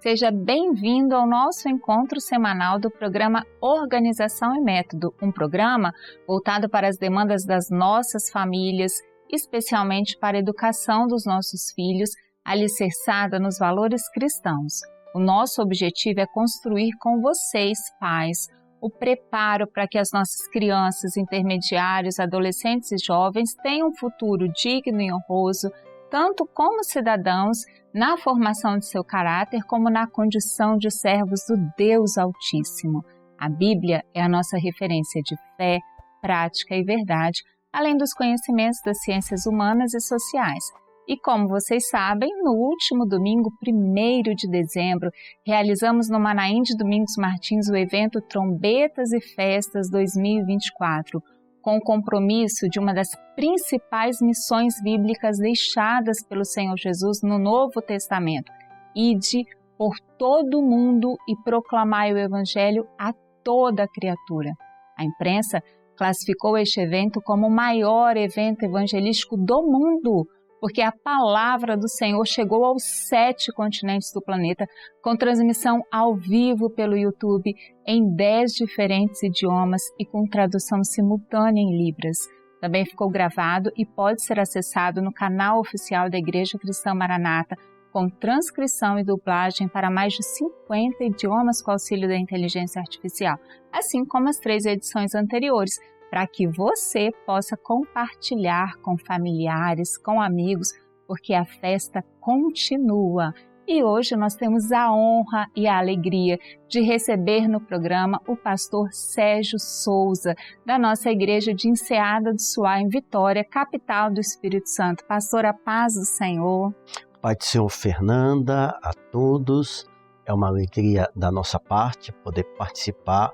Seja bem-vindo ao nosso encontro semanal do programa Organização e Método, um programa voltado para as demandas das nossas famílias, especialmente para a educação dos nossos filhos, alicerçada nos valores cristãos. O nosso objetivo é construir com vocês, pais, o preparo para que as nossas crianças, intermediários, adolescentes e jovens tenham um futuro digno e honroso, tanto como cidadãos, na formação de seu caráter, como na condição de servos do Deus Altíssimo. A Bíblia é a nossa referência de fé, prática e verdade, além dos conhecimentos das ciências humanas e sociais. E como vocês sabem, no último domingo, 1º de dezembro, realizamos no Manaim de Domingos Martins o evento Trombetas e Festas 2024, com o compromisso de uma das principais missões bíblicas deixadas pelo Senhor Jesus no Novo Testamento: ide por todo o mundo e proclamai o Evangelho a toda criatura. A imprensa classificou este evento como o maior evento evangelístico do mundo, porque a palavra do Senhor chegou aos 7 continentes do planeta, com transmissão ao vivo pelo YouTube em 10 diferentes idiomas e com tradução simultânea em Libras. Também ficou gravado e pode ser acessado no canal oficial da Igreja Cristã Maranata, com transcrição e dublagem para mais de 50 idiomas com auxílio da inteligência artificial, assim como as 3 edições anteriores, para que você possa compartilhar com familiares, com amigos, porque a festa continua. E hoje nós temos a honra e a alegria de receber no programa o pastor Sérgio Souza, da nossa igreja de Enseada do Suá, em Vitória, capital do Espírito Santo. Pastor, a paz do Senhor. Pai do Senhor, Fernanda, a todos, é uma alegria da nossa parte poder participar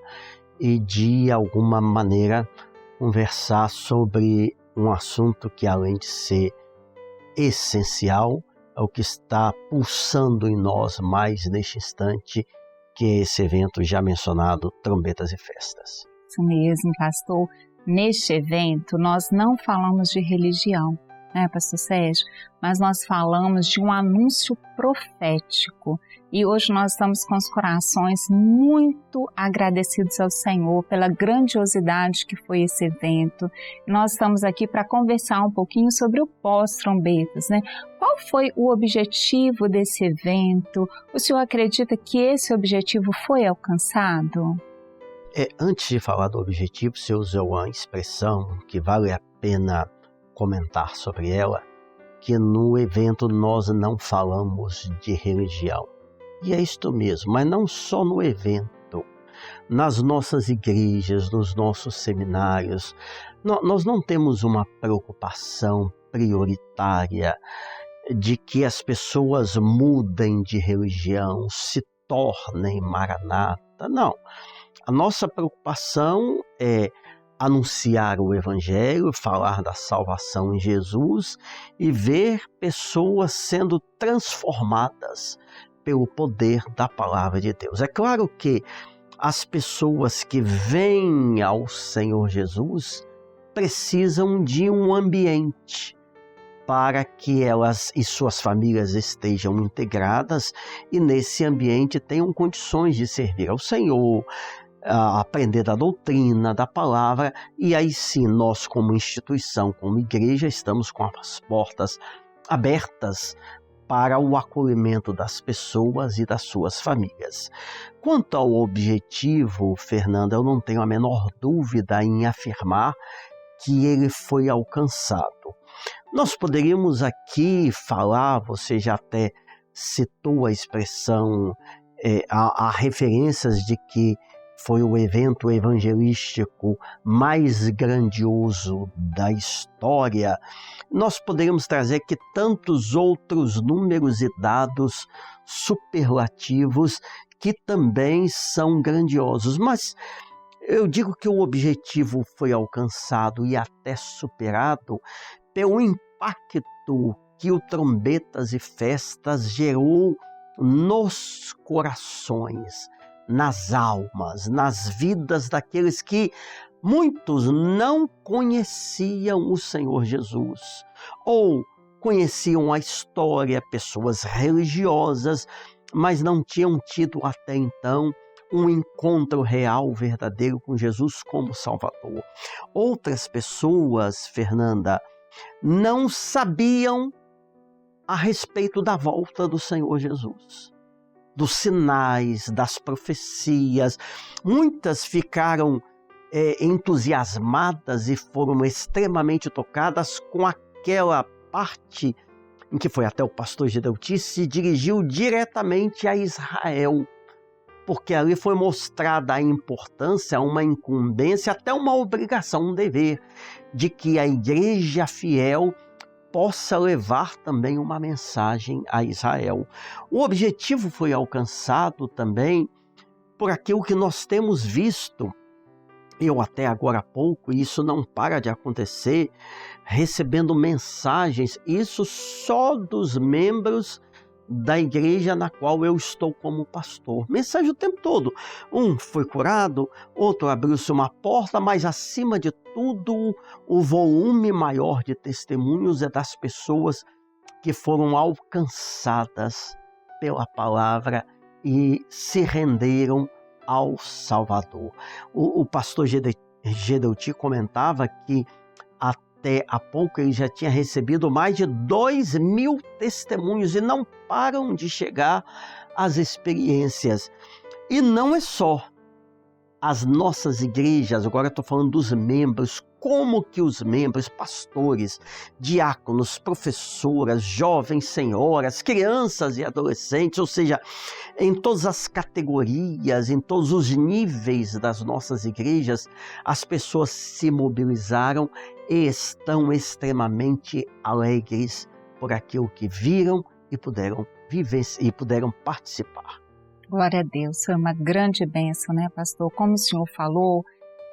e de alguma maneira conversar sobre um assunto que, além de ser essencial, é o que está pulsando em nós mais neste instante, que é esse evento já mencionado, Trombetas e Festas. Isso mesmo, pastor. Neste evento, nós não falamos de religião, né, pastor Sérgio? Mas nós falamos de um anúncio profético. E hoje nós estamos com os corações muito agradecidos ao Senhor pela grandiosidade que foi esse evento. Nós estamos aqui para conversar um pouquinho sobre o pós-trombetas, né? Qual foi o objetivo desse evento? O senhor acredita que esse objetivo foi alcançado? Antes de falar do objetivo, você usou uma expressão que vale a pena comentar sobre ela, que no evento nós não falamos de religião. E é isto mesmo, mas não só no evento, nas nossas igrejas, nos nossos seminários, nós não temos uma preocupação prioritária de que as pessoas mudem de religião, se tornem maranata. Não, a nossa preocupação é anunciar o Evangelho, falar da salvação em Jesus e ver pessoas sendo transformadas pelo poder da palavra de Deus. É claro que as pessoas que vêm ao Senhor Jesus precisam de um ambiente para que elas e suas famílias estejam integradas e nesse ambiente tenham condições de servir ao Senhor, aprender da doutrina, da palavra, e aí sim nós como instituição, como igreja, estamos com as portas abertas para o acolhimento das pessoas e das suas famílias. Quanto ao objetivo, Fernanda, eu não tenho a menor dúvida em afirmar que ele foi alcançado. Nós poderíamos aqui falar, você já até citou a expressão, há referências de que foi o evento evangelístico mais grandioso da história. Nós poderíamos trazer que tantos outros números e dados superlativos que também são grandiosos. Mas eu digo que o objetivo foi alcançado e até superado pelo impacto que o Trombetas e Festas gerou nos corações, nas almas, nas vidas daqueles que muitos não conheciam o Senhor Jesus, ou conheciam a história, pessoas religiosas, mas não tinham tido até então um encontro real, verdadeiro com Jesus como Salvador. Outras pessoas, Fernanda, não sabiam a respeito da volta do Senhor Jesus, dos sinais, das profecias. Muitas ficaram entusiasmadas e foram extremamente tocadas com aquela parte em que foi até o pastor Gedeuti se dirigiu diretamente a Israel, porque ali foi mostrada a importância, uma incumbência, até uma obrigação, um dever, de que a igreja fiel possa levar também uma mensagem a Israel. O objetivo foi alcançado também por aquilo que nós temos visto, eu até agora há pouco, e isso não para de acontecer, recebendo mensagens, isso só dos membros da igreja na qual eu estou como pastor. Mensagem o tempo todo. Um foi curado, outro abriu-se uma porta, mas acima de tudo, o volume maior de testemunhos é das pessoas que foram alcançadas pela palavra e se renderam ao Salvador. O pastor Gedeuti comentava que até há pouco ele já tinha recebido mais de 2.000 testemunhos e não param de chegar as experiências. E não é só as nossas igrejas, agora eu estou falando dos membros, como que os membros, pastores, diáconos, professoras, jovens, senhoras, crianças e adolescentes, ou seja, em todas as categorias, em todos os níveis das nossas igrejas, as pessoas se mobilizaram e estão extremamente alegres por aquilo que viram e puderam viver e puderam participar. Glória a Deus, foi uma grande bênção, né, pastor? Como o senhor falou,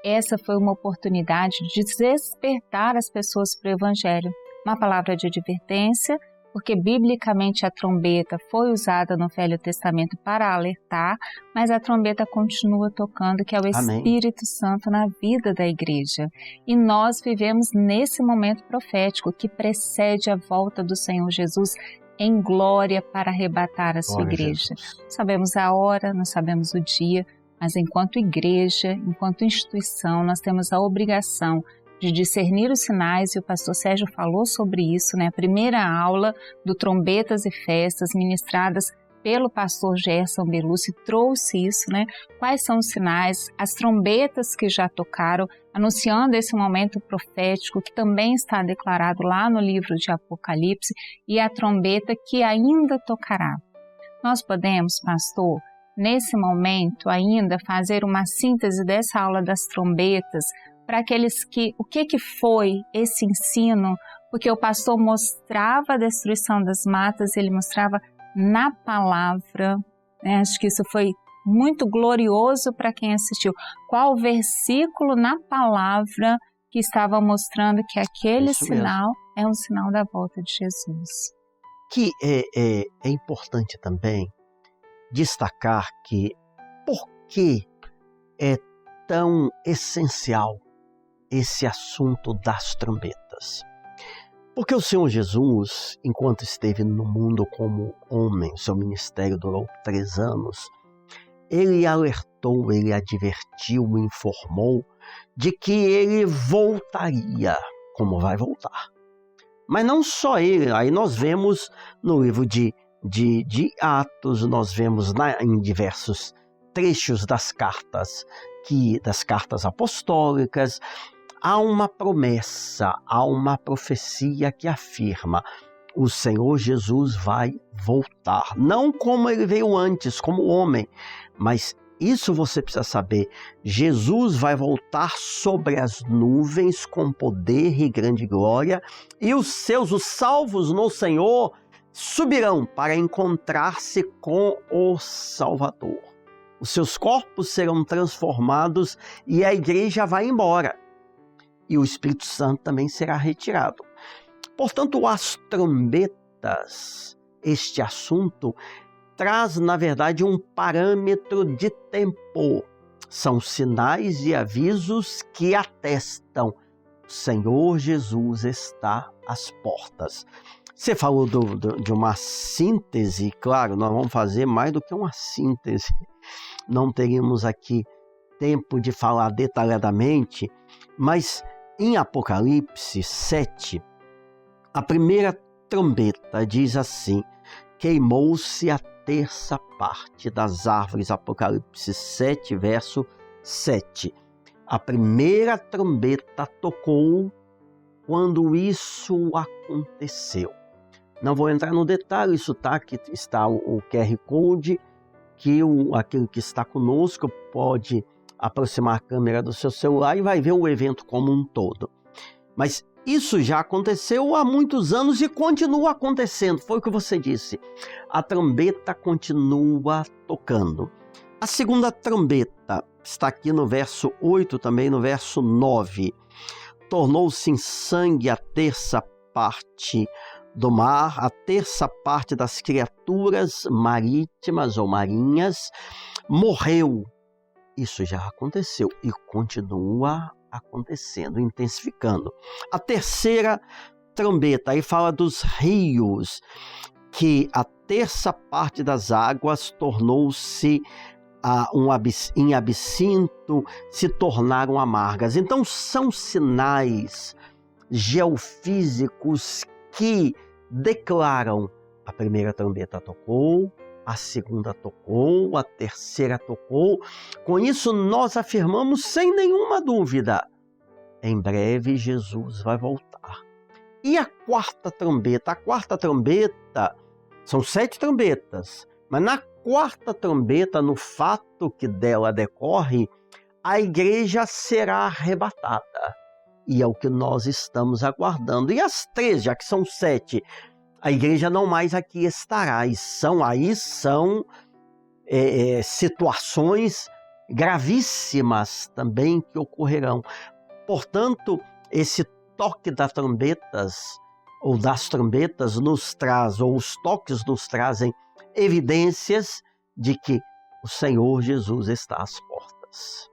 essa foi uma oportunidade de despertar as pessoas para o Evangelho. Uma palavra de advertência, porque biblicamente a trombeta foi usada no Velho Testamento para alertar, mas a trombeta continua tocando, que é o Espírito Santo na vida da igreja. E nós vivemos nesse momento profético que precede a volta do Senhor Jesus em glória para arrebatar a sua igreja. Não sabemos a hora, não sabemos o dia, mas enquanto igreja, enquanto instituição, nós temos a obrigação de discernir os sinais, e o pastor Sérgio falou sobre isso, né? A primeira aula do Trombetas e Festas, ministradas pelo pastor Gerson Belucci, trouxe isso, né? Quais são os sinais, as trombetas que já tocaram, anunciando esse momento profético que também está declarado lá no livro de Apocalipse, e a trombeta que ainda tocará. Nós podemos, pastor, nesse momento ainda fazer uma síntese dessa aula das trombetas para aqueles que, o que foi esse ensino, porque o pastor mostrava a destruição das matas, ele mostrava na palavra, né? Acho que isso foi muito glorioso para quem assistiu. Qual versículo na palavra que estava mostrando que aquele sinal é um sinal da volta de Jesus? Que é importante também destacar que por que é tão essencial esse assunto das trombetas. Porque o Senhor Jesus, enquanto esteve no mundo como homem, seu ministério durou 3 anos, ele alertou, ele advertiu, informou de que ele voltaria, como vai voltar. Mas não só ele, aí nós vemos no livro de Atos, nós vemos em diversos trechos das cartas apostólicas, há uma promessa, há uma profecia que afirma: o Senhor Jesus vai voltar. Não como ele veio antes, como homem, mas isso você precisa saber. Jesus vai voltar sobre as nuvens com poder e grande glória, e os salvos no Senhor, subirão para encontrar-se com o Salvador. Os seus corpos serão transformados e a igreja vai embora. E o Espírito Santo também será retirado. Portanto, as trombetas, este assunto, traz, na verdade, um parâmetro de tempo. São sinais e avisos que atestam: o Senhor Jesus está às portas. Você falou de uma síntese, claro, nós vamos fazer mais do que uma síntese. Não teríamos aqui tempo de falar detalhadamente, mas em Apocalipse 7, a primeira trombeta diz assim: queimou-se a terça parte das árvores. Apocalipse 7, verso 7. A primeira trombeta tocou quando isso aconteceu. Não vou entrar no detalhe, isso aqui está o QR Code, que aquele que está conosco pode aproximar a câmera do seu celular e vai ver o evento como um todo. Mas isso já aconteceu há muitos anos e continua acontecendo, foi o que você disse. A trombeta continua tocando. A segunda trombeta está aqui no verso 8, também no verso 9. Tornou-se em sangue a terça parte do mar, a terça parte das criaturas marítimas ou marinhas morreu. Isso já aconteceu e continua acontecendo, intensificando. A terceira trombeta, aí fala dos rios, que a terça parte das águas tornou-se em absinto, se tornaram amargas. Então são sinais geofísicos que declaram: a primeira trombeta tocou, a segunda tocou, a terceira tocou. Com isso nós afirmamos sem nenhuma dúvida: em breve Jesus vai voltar. E a quarta trombeta? A quarta trombeta, são 7 trombetas, mas na quarta trombeta, no fato que dela decorre, a igreja será arrebatada. E é o que nós estamos aguardando. E as 3, já que são 7, a igreja não mais aqui estará. E são situações gravíssimas também que ocorrerão. Portanto, esse toque das trombetas nos traz, ou os toques nos trazem evidências de que o Senhor Jesus está às portas.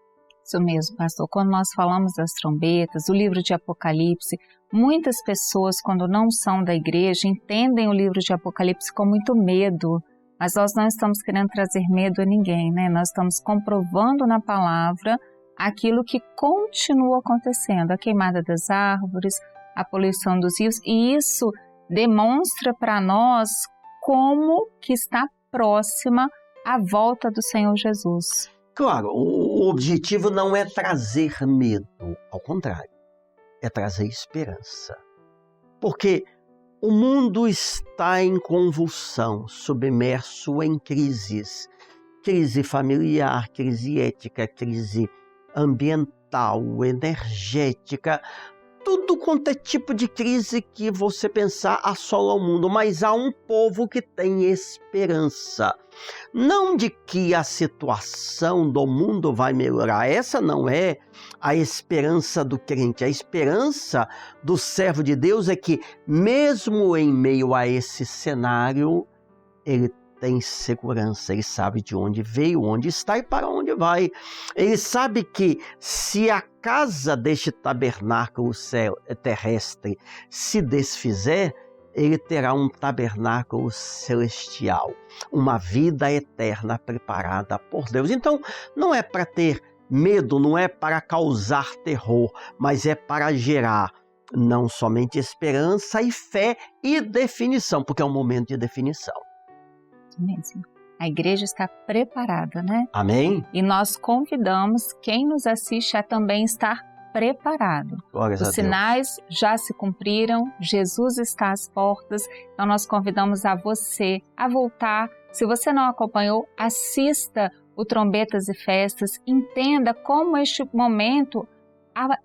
Isso mesmo, pastor. Quando nós falamos das trombetas, o livro de Apocalipse, muitas pessoas, quando não são da igreja, entendem o livro de Apocalipse com muito medo. Mas nós não estamos querendo trazer medo a ninguém, né? Nós estamos comprovando na palavra aquilo que continua acontecendo, a queimada das árvores, a poluição dos rios, e isso demonstra para nós como que está próxima a volta do Senhor Jesus. Claro, o objetivo não é trazer medo, ao contrário, é trazer esperança. Porque o mundo está em convulsão, submerso em crises. Crise familiar, crise ética, crise ambiental, energética, tudo quanto é tipo de crise que você pensar assola o mundo, mas há um povo que tem esperança. Não de que a situação do mundo vai melhorar, essa não é a esperança do crente. A esperança do servo de Deus é que, mesmo em meio a esse cenário, ele tem segurança, ele sabe de onde veio, onde está e para onde vai. Ele sabe que se a casa deste tabernáculo terrestre se desfizer, ele terá um tabernáculo celestial, uma vida eterna preparada por Deus. Então, não é para ter medo, não é para causar terror, mas é para gerar não somente esperança e fé e definição, porque é um momento de definição. Mesmo. A igreja está preparada, né? Amém? E nós convidamos quem nos assiste a também estar preparado. Os sinais já se cumpriram, Jesus está às portas, então nós convidamos a você a voltar. Se você não acompanhou, assista o Trombetas e Festas, entenda como este momento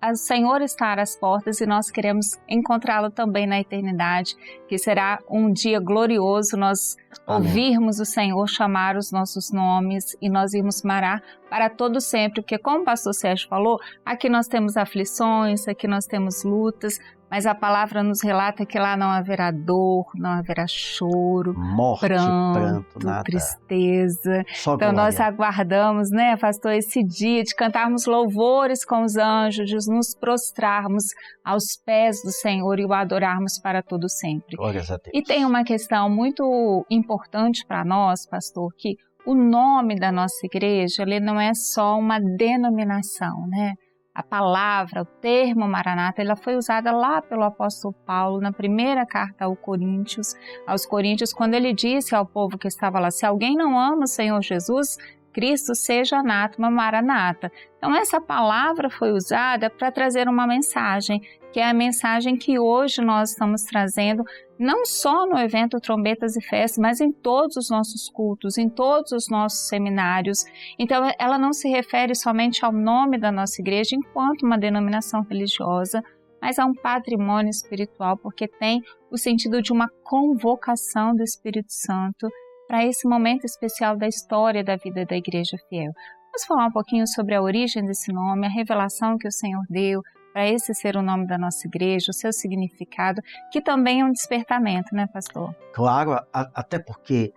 o Senhor está às portas e nós queremos encontrá-lo também na eternidade, que será um dia glorioso, nós ouvirmos o Senhor chamar os nossos nomes e nós irmos morar para todo sempre, porque como o pastor Sérgio falou, aqui nós temos aflições, aqui nós temos lutas, mas a palavra nos relata que lá não haverá dor, não haverá choro, morte, pranto, nada. Tristeza. Só então glória. nós aguardamos, né, pastor, esse dia de cantarmos louvores com os anjos, de nos prostrarmos aos pés do Senhor e o adorarmos para todo sempre. Glórias a Deus. E tem uma questão muito importante para nós, pastor, que o nome da nossa igreja, ele não é só uma denominação, né? A palavra, o termo Maranata, ela foi usada lá pelo apóstolo Paulo na primeira carta aos Coríntios, quando ele disse ao povo que estava lá, se alguém não ama o Senhor Jesus, Cristo seja anátema, Maranata. Então essa palavra foi usada para trazer uma mensagem, que é a mensagem que hoje nós estamos trazendo, não só no evento Trombetas e Festas, mas em todos os nossos cultos, em todos os nossos seminários. Então ela não se refere somente ao nome da nossa igreja enquanto uma denominação religiosa, mas a um patrimônio espiritual, porque tem o sentido de uma convocação do Espírito Santo para esse momento especial da história da vida da Igreja Fiel. Vamos falar um pouquinho sobre a origem desse nome, a revelação que o Senhor deu para esse ser o nome da nossa igreja, o seu significado, que também é um despertamento, né, pastor? Claro, até porque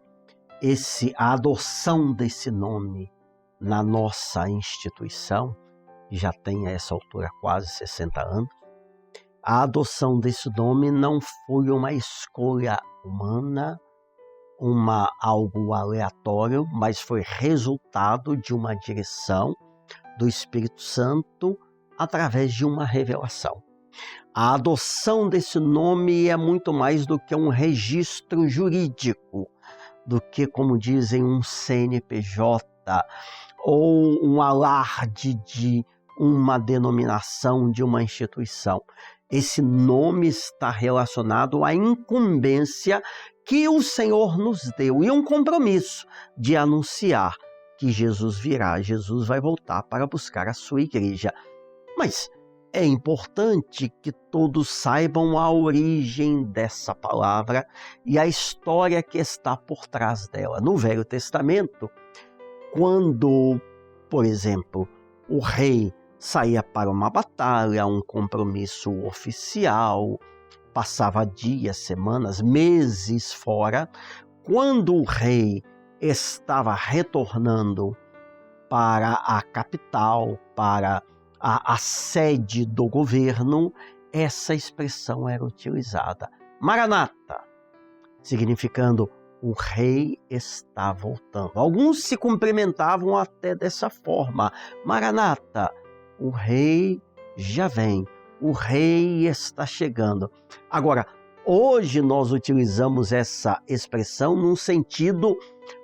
a adoção desse nome na nossa instituição, que já tem a essa altura quase 60 anos, a adoção desse nome não foi uma escolha humana, algo aleatório, mas foi resultado de uma direção do Espírito Santo através de uma revelação. A adoção desse nome é muito mais do que um registro jurídico, do que, como dizem, um CNPJ ou um alarde de uma denominação, de uma instituição. Esse nome está relacionado à incumbência que o Senhor nos deu e um compromisso de anunciar que Jesus virá, Jesus vai voltar para buscar a sua igreja. Mas é importante que todos saibam a origem dessa palavra e a história que está por trás dela. No Velho Testamento, quando, por exemplo, o rei saía para uma batalha, um compromisso oficial, passava dias, semanas, meses fora. Quando o rei estava retornando para a capital, para a sede do governo, essa expressão era utilizada. Maranata, significando o rei está voltando. Alguns se cumprimentavam até dessa forma. Maranata, o rei já vem. O rei está chegando. Agora, hoje nós utilizamos essa expressão num sentido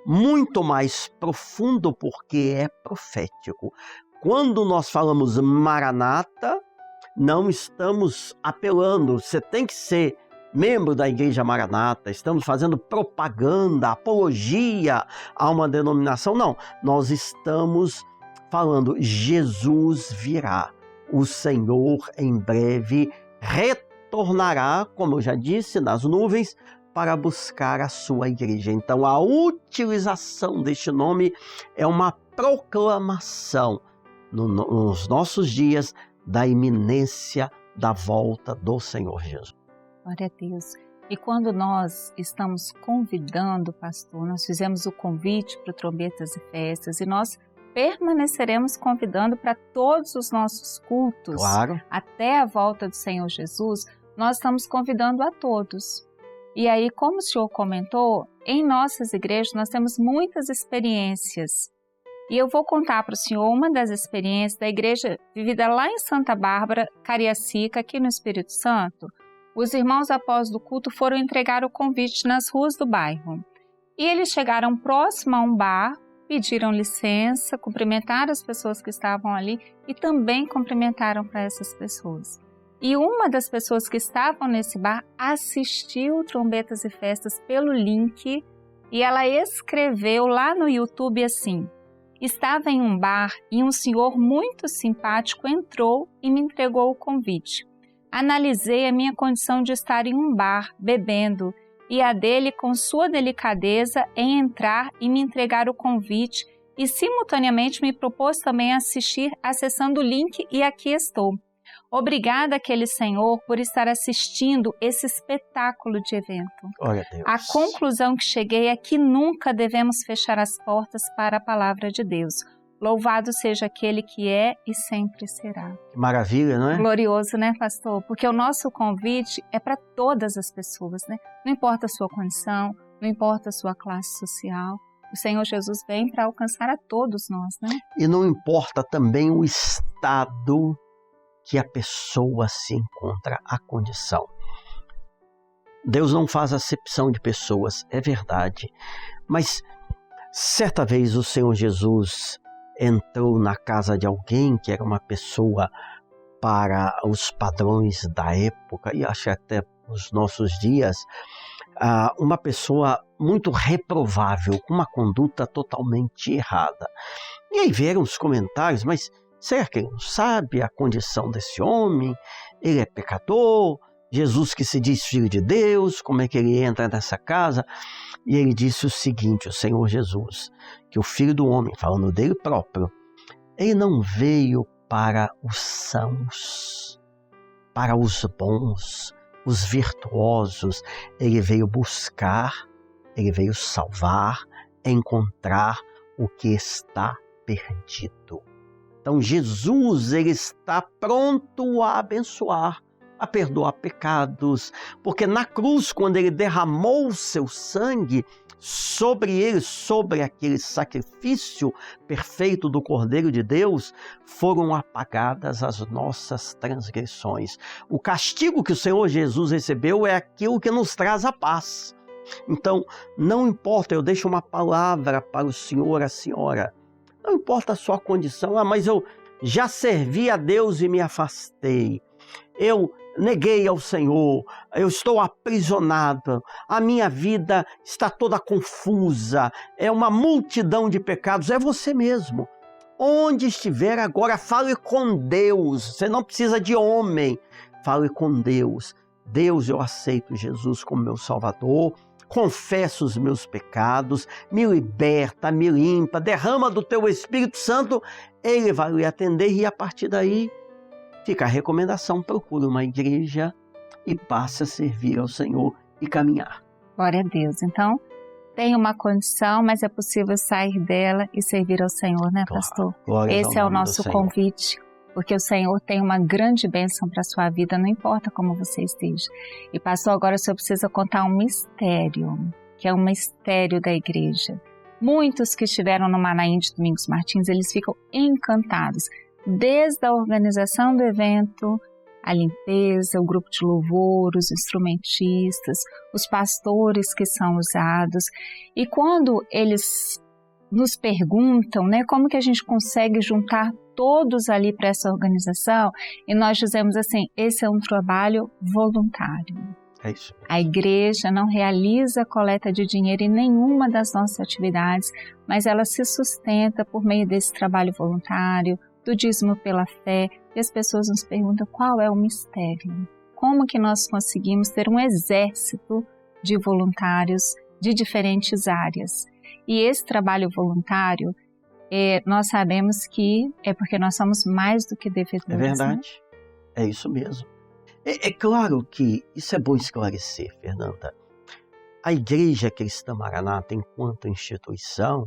muito mais profundo, porque é profético. Quando nós falamos Maranata, não estamos apelando, você tem que ser membro da Igreja Maranata, estamos fazendo propaganda, apologia a uma denominação. Não, nós estamos falando Jesus virá. O Senhor em breve retornará, como eu já disse, nas nuvens, para buscar a sua igreja. Então, a utilização deste nome é uma proclamação nos nossos dias da iminência da volta do Senhor Jesus. Glória a Deus. E quando nós estamos convidando, pastor, nós fizemos o convite para o Trombetas e Festas e nós permaneceremos convidando para todos os nossos cultos, claro, até a volta do Senhor Jesus, nós estamos convidando a todos. E aí, como o senhor comentou, em nossas igrejas nós temos muitas experiências. E eu vou contar para o senhor uma das experiências da igreja vivida lá em Santa Bárbara, Cariacica, aqui no Espírito Santo. Os irmãos, após do culto, foram entregar o convite nas ruas do bairro. E eles chegaram próximo a um bar, pediram licença, cumprimentaram as pessoas que estavam ali e também cumprimentaram para essas pessoas. E uma das pessoas que estavam nesse bar assistiu Trombetas e Festas pelo link e ela escreveu lá no YouTube assim: estava em um bar e um senhor muito simpático entrou e me entregou o convite. Analisei a minha condição de estar em um bar, bebendo, e a dele com sua delicadeza em entrar e me entregar o convite e simultaneamente me propôs também assistir acessando o link e aqui estou. Obrigada àquele senhor por estar assistindo esse espetáculo de evento. Glória a Deus. A conclusão que cheguei é que nunca devemos fechar as portas para a palavra de Deus. Louvado seja aquele que é e sempre será. Que maravilha, não é? Glorioso, né, pastor? Porque o nosso convite é para todas as pessoas, né? Não importa a sua condição, não importa a sua classe social. O Senhor Jesus vem para alcançar a todos nós, né? E não importa também o estado que a pessoa se encontra, a condição. Deus não faz acepção de pessoas, é verdade. Mas certa vez o Senhor Jesus entrou na casa de alguém que era uma pessoa para os padrões da época, e acho até nos nossos dias, uma pessoa muito reprovável, com uma conduta totalmente errada. E aí vieram os comentários, mas será que ele não sabe a condição desse homem? Ele é pecador, Jesus que se diz filho de Deus, como é que ele entra nessa casa? E ele disse o seguinte, o Senhor Jesus, que o Filho do Homem, falando dele próprio, ele não veio para os sãos, para os bons, os virtuosos. Ele veio buscar, ele veio salvar, encontrar o que está perdido. Então Jesus, ele está pronto a abençoar, a perdoar pecados, porque na cruz, quando ele derramou o seu sangue sobre ele, sobre aquele sacrifício perfeito do Cordeiro de Deus, foram apagadas as nossas transgressões. O castigo que o Senhor Jesus recebeu é aquilo que nos traz a paz. Então, não importa, eu deixo uma palavra para o senhor, a senhora, não importa a sua condição, mas eu já servi a Deus e me afastei. Eu neguei ao Senhor, eu estou aprisionado, a minha vida está toda confusa, é uma multidão de pecados, é você mesmo. Onde estiver agora, fale com Deus, você não precisa de homem, fale com Deus. Deus, eu aceito Jesus como meu Salvador, confesso os meus pecados, me liberta, me limpa, derrama do teu Espírito Santo, Ele vai lhe atender e a partir daí fica a recomendação, procure uma igreja e passe a servir ao Senhor e caminhar. Glória a Deus. Então, tem uma condição, mas é possível sair dela e servir ao Senhor, né, pastor? Esse é o nosso convite, porque o Senhor tem uma grande bênção para a sua vida, não importa como você esteja. E pastor, agora o senhor precisa contar um mistério, que é um mistério da igreja. Muitos que estiveram no Manaim de Domingos Martins, eles ficam encantados. Desde a organização do evento, a limpeza, o grupo de louvor, os instrumentistas, os pastores que são usados. E quando eles nos perguntam, né, como que a gente consegue juntar todos ali para essa organização, e nós dizemos assim, esse é um trabalho voluntário. É isso. A igreja não realiza coleta de dinheiro em nenhuma das nossas atividades, mas ela se sustenta por meio desse trabalho voluntário, do dízimo pela fé, e as pessoas nos perguntam qual é o mistério. Como que nós conseguimos ter um exército de voluntários de diferentes áreas? E esse trabalho voluntário, nós sabemos que é porque nós somos mais do que devedores. É verdade, né? É isso mesmo. É claro que isso é bom esclarecer, Fernanda. A Igreja Cristã Maranata, enquanto instituição,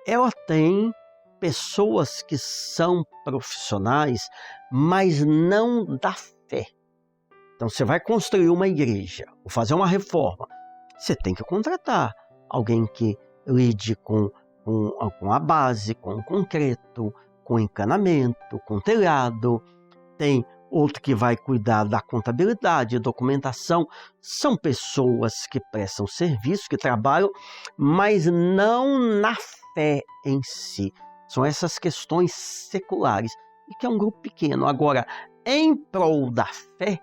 ela tem pessoas que são profissionais, mas não da fé. Então, você vai construir uma igreja, ou fazer uma reforma, você tem que contratar alguém que lide com a base, com o concreto, com encanamento, com telhado. Tem outro que vai cuidar da contabilidade, documentação. São pessoas que prestam serviço, que trabalham, mas não na fé em si. São essas questões seculares, e que é um grupo pequeno. Agora, em prol da fé,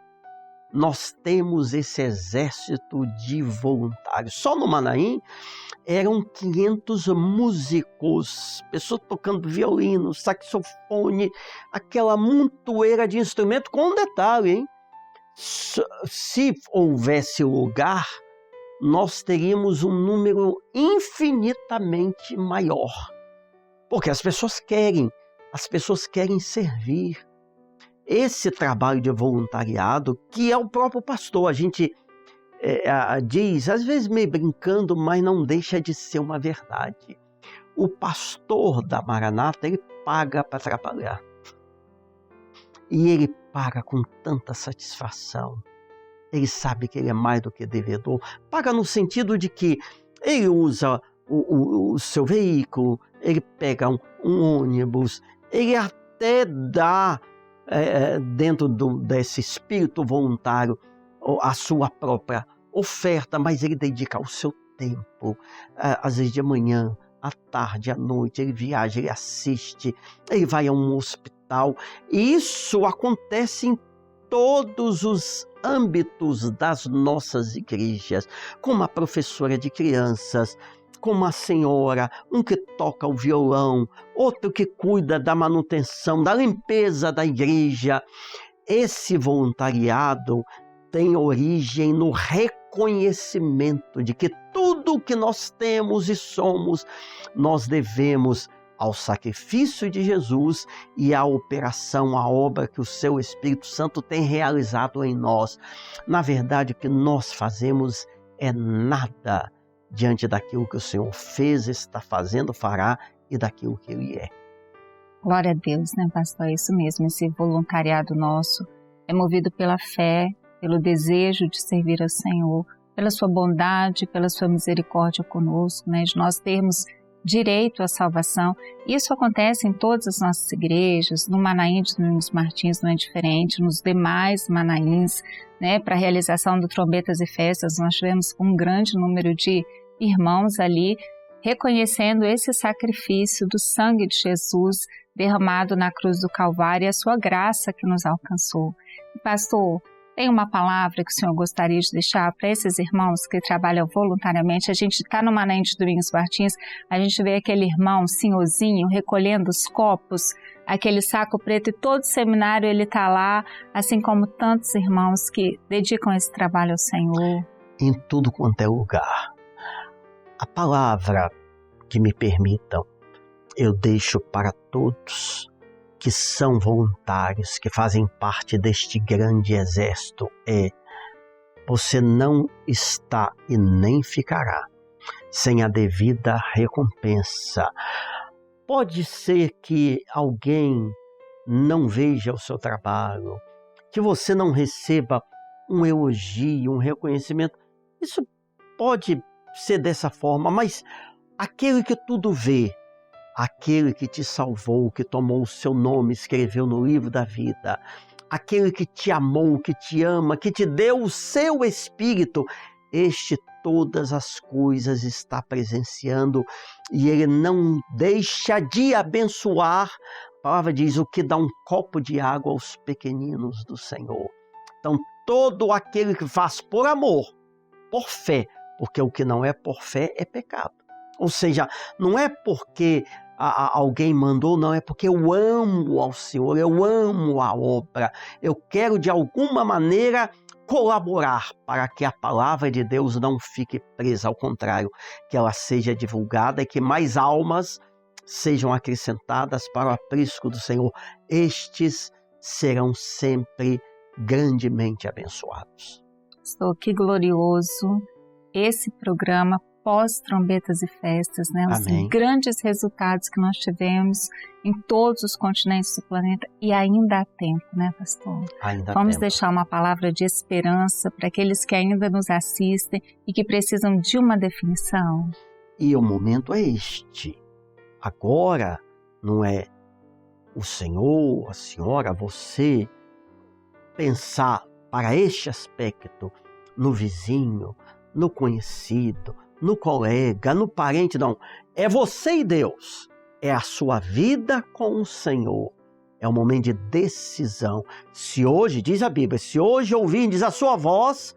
nós temos esse exército de voluntários. Só no Manaim eram 500 músicos, pessoas tocando violino, saxofone, aquela montoeira de instrumento, com um detalhe, hein? Se houvesse lugar, nós teríamos um número infinitamente maior. Porque as pessoas querem servir. esse trabalho de voluntariado, que é o próprio pastor. A gente diz, às vezes meio brincando, mas não deixa de ser uma verdade. O pastor da Maranata, ele paga para trabalhar. E ele paga com tanta satisfação. Ele sabe que ele é mais do que devedor. Paga no sentido de que ele usa o seu veículo, ele pega um ônibus, ele até dá, dentro desse espírito voluntário, a sua própria oferta, mas ele dedica o seu tempo, às vezes de manhã, à tarde, à noite, ele viaja, ele assiste, ele vai a um hospital. E isso acontece em todos os âmbitos das nossas igrejas, como uma professora de crianças, como uma senhora, um que toca o violão, outro que cuida da manutenção, da limpeza da igreja. Esse voluntariado tem origem no reconhecimento de que tudo o que nós temos e somos, nós devemos ao sacrifício de Jesus e à operação, à obra que o seu Espírito Santo tem realizado em nós. Na verdade, o que nós fazemos é nada diante daquilo que o Senhor fez, está fazendo, fará e daquilo que Ele é. Glória a Deus, né, pastor? É isso mesmo, esse voluntariado nosso é movido pela fé, pelo desejo de servir ao Senhor, pela sua bondade, pela sua misericórdia conosco, né, de nós termos direito à salvação. Isso acontece em todas as nossas igrejas, no Manaim de Domingos Martins não é diferente, nos demais Manaíns, né, para a realização do Trombetas e Festas, nós tivemos um grande número de irmãos ali, reconhecendo esse sacrifício do sangue de Jesus derramado na cruz do Calvário e a sua graça que nos alcançou. Pastor, tem uma palavra que o senhor gostaria de deixar para esses irmãos que trabalham voluntariamente? A gente está no Manaim de Domingos Martins, a gente vê aquele irmão, senhorzinho, recolhendo os copos, aquele saco preto, e todo seminário ele está lá, assim como tantos irmãos que dedicam esse trabalho ao Senhor. Em tudo quanto é lugar. A palavra que me permitam, eu deixo para todos que são voluntários, que fazem parte deste grande exército, você não está e nem ficará sem a devida recompensa. Pode ser que alguém não veja o seu trabalho, que você não receba um elogio, um reconhecimento. Isso pode ser dessa forma, mas aquele que tudo vê, aquele que te salvou, que tomou o seu nome, escreveu no livro da vida, aquele que te amou, que te ama, que te deu o seu Espírito, este todas as coisas está presenciando e ele não deixa de abençoar. A palavra diz: o que dá um copo de água aos pequeninos do Senhor. Então, todo aquele que faz por amor, por fé, porque o que não é por fé é pecado. Ou seja, não é porque alguém mandou, não, é porque eu amo ao Senhor, eu amo a obra, eu quero de alguma maneira colaborar para que a palavra de Deus não fique presa, ao contrário, que ela seja divulgada e que mais almas sejam acrescentadas para o aprisco do Senhor. Estes serão sempre grandemente abençoados. Pastor, que glorioso esse programa pós-trombetas e festas, né? Os Amém. Grandes resultados que nós tivemos em todos os continentes do planeta, e ainda há tempo, né, pastor? Vamos deixar uma palavra de esperança para aqueles que ainda nos assistem e que precisam de uma definição. E o momento é este. Agora não é o Senhor, a senhora, você pensar para este aspecto no vizinho, no conhecido, no colega, no parente, não. É você e Deus. É a sua vida com o Senhor. É um momento de decisão. Se hoje, diz a Bíblia, se hoje ouvirdes a sua voz,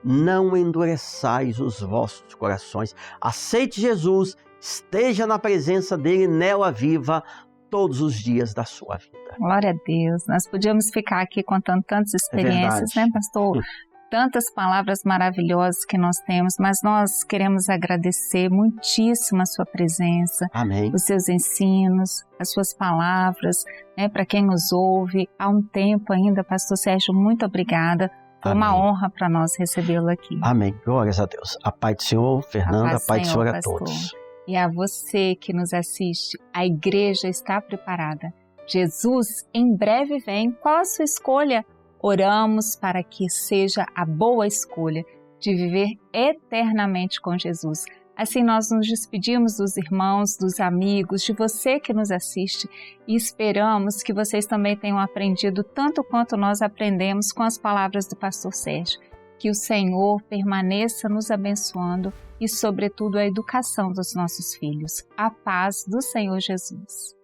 não endureçais os vossos corações. Aceite Jesus, esteja na presença dele, nela viva todos os dias da sua vida. Glória a Deus. Nós podíamos ficar aqui contando tantas experiências, né, pastor? Tantas palavras maravilhosas que nós temos, mas nós queremos agradecer muitíssimo a sua presença, Amém. Os seus ensinos, as suas palavras, né, para quem nos ouve há um tempo ainda. Pastor Sérgio, muito obrigada. Foi uma honra para nós recebê-lo aqui. Amém. Glórias a Deus. A paz do Senhor, Fernanda, a paz do Senhor a todos. E a você que nos assiste, a igreja está preparada. Jesus em breve vem. Qual a sua escolha? Oramos para que seja a boa escolha de viver eternamente com Jesus. Assim nós nos despedimos dos irmãos, dos amigos, de você que nos assiste e esperamos que vocês também tenham aprendido tanto quanto nós aprendemos com as palavras do pastor Sérgio. Que o Senhor permaneça nos abençoando e, sobretudo, a educação dos nossos filhos. A paz do Senhor Jesus.